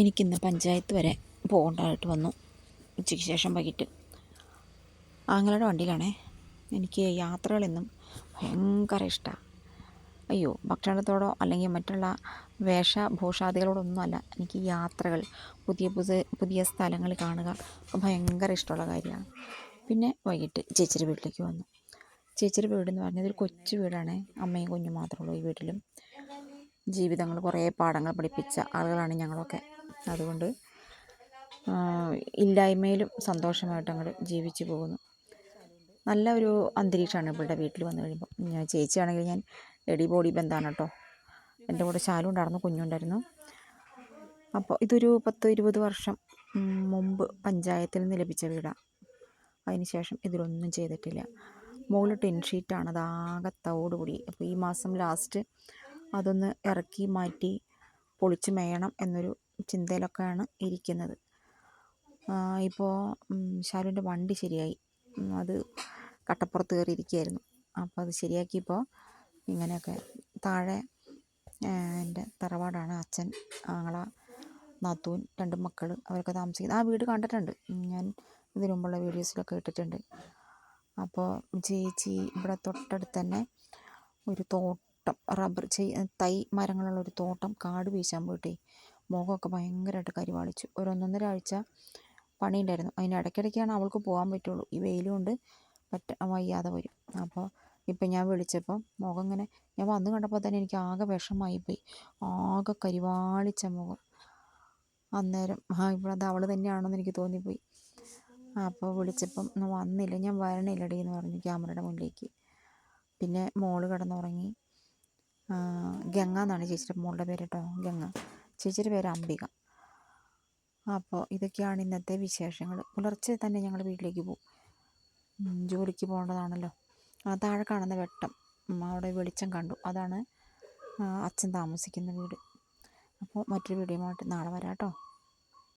എനിക്കിന്ന് പഞ്ചായത്ത് വരെ പോകേണ്ടതായിട്ട് വന്നു. ഉച്ചയ്ക്ക് ശേഷം വൈകിട്ട് ആങ്ങളുടെ വണ്ടിയിലാണേ. എനിക്ക് യാത്രകളെന്നും ഭയങ്കര ഇഷ്ടമാണ്. അയ്യോ, ഭക്ഷണത്തോടോ അല്ലെങ്കിൽ മറ്റുള്ള വേഷഭൂഷാദികളോടൊന്നുമല്ല, എനിക്ക് യാത്രകൾ, പുതിയ പുതിയ സ്ഥലങ്ങൾ കാണുക ഭയങ്കര ഇഷ്ടമുള്ള കാര്യമാണ്. പിന്നെ വൈകിട്ട് ചേച്ചിയുടെ വീട്ടിലേക്ക് വന്നു. ചേച്ചിയുടെ വീടെന്ന് പറഞ്ഞത് ഒരു കൊച്ചു വീടാണ്. അമ്മയും കുഞ്ഞും മാത്രമേ ഉള്ളൂ ഈ വീട്ടിലും. ജീവിതങ്ങൾ കുറേ പാഠങ്ങൾ പഠിപ്പിച്ച ആളുകളാണ് ഞങ്ങളൊക്കെ. അതുകൊണ്ട് ഇല്ലായ്മയിലും സന്തോഷമായിട്ട് അങ്ങോട്ട് ജീവിച്ചു പോകുന്നു. നല്ല ഒരു അന്തരീക്ഷമാണ് ഇവിടെ വീട്ടിൽ വന്നു കഴിയുമ്പോൾ. ചേച്ചിയാണെങ്കിൽ ഞാൻ എടി ബോഡി ബന്ധമാണ് കേട്ടോ. എൻ്റെ കൂടെ ശാലും ഉണ്ടായിരുന്നു, കുഞ്ഞുണ്ടായിരുന്നു. അപ്പോൾ ഇതൊരു 10-20 വർഷം മുമ്പ് പഞ്ചായത്തിൽ നിന്ന് ലഭിച്ച വീടാണ്. അതിന് ശേഷം ഇതിലൊന്നും ചെയ്തിട്ടില്ല. മുകളിൽ ടിൻ ഷീറ്റാണ്, അതാകെ തോടുകൂടി. അപ്പോൾ ഈ മാസം ലാസ്റ്റ് അതൊന്ന് ഇറക്കി മാറ്റി പൊളിച്ച് മേയണം എന്നൊരു ചിന്തയിലൊക്കെയാണ് ഇരിക്കുന്നത്. ഇപ്പോൾ ശാലുവിൻ്റെ വണ്ടി ശരിയായി. അത് കട്ടപ്പുറത്ത് കയറിയിരിക്കുകയായിരുന്നു. അപ്പോൾ അത് ശരിയാക്കിയപ്പോൾ ഇങ്ങനെയൊക്കെ. താഴെ എൻ്റെ തറവാടാണ്. അച്ഛൻ, ആങ്ങള, നാത്തൂൻ, 2 മക്കൾ, അവരൊക്കെ താമസിക്കുന്നത്. ആ വീട് കണ്ടിട്ടുണ്ട് ഞാൻ, ഇതിനു മുമ്പുള്ള വീഡിയോസിലൊക്കെ ഇട്ടിട്ടുണ്ട്. അപ്പോൾ ചേച്ചി ഇവിടെ തൊട്ടടുത്ത് തന്നെ ഒരു തോട്ടം, റബ്ബർ തൈ മരങ്ങളുള്ളൊരു തോട്ടം കാട് വീശാൻ പോയിട്ടേ മുഖമൊക്കെ ഭയങ്കരമായിട്ട് കരിവാളിച്ചു. ഒരു 1-1.5 ആഴ്ച പണിയുണ്ടായിരുന്നു. അതിന് ഇടയ്ക്കിടയ്ക്കാണ് അവൾക്ക് പോകാൻ പറ്റുള്ളൂ. ഈ വെയിൽ കൊണ്ട് വയ്യാതെ വരും. അപ്പോൾ ഇപ്പം ഞാൻ വിളിച്ചപ്പം മുഖം ഇങ്ങനെ, ഞാൻ വന്ന് കണ്ടപ്പോൾ തന്നെ എനിക്ക് ആകെ വിഷമമായിപ്പോയി. ആകെ കരിവാളിച്ച മുഖം. അന്നേരം ഇവിടെ അത് അവൾ തന്നെയാണെന്ന് എനിക്ക് തോന്നിപ്പോയി. അപ്പോൾ വിളിച്ചപ്പം വന്നില്ല, ഞാൻ വരണില്ലടി എന്ന് പറഞ്ഞു ക്യാമറയുടെ മുന്നിലേക്ക്. പിന്നെ മോള് കിടന്നുറങ്ങി. ഗംഗ എന്നാണ് ചേച്ചിയുടെ മോളുടെ പേര് കേട്ടോ, ഗംഗ. ചേച്ചിയുടെ പേര് അംബിക. അപ്പോൾ ഇതൊക്കെയാണ് ഇന്നത്തെ വിശേഷങ്ങൾ. പുലർച്ചെ തന്നെ ഞങ്ങൾ വീട്ടിലേക്ക് പോകും. ജോലിക്ക് പോകേണ്ടതാണല്ലോ. താഴെ കാണുന്ന വെട്ടം, അവിടെ വെളിച്ചം കണ്ടു, അതാണ് അച്ഛൻ താമസിക്കുന്ന വീട്. അപ്പോൾ മറ്റൊരു വീഡിയോയുമായിട്ട് നാളെ വരാം കേട്ടോ.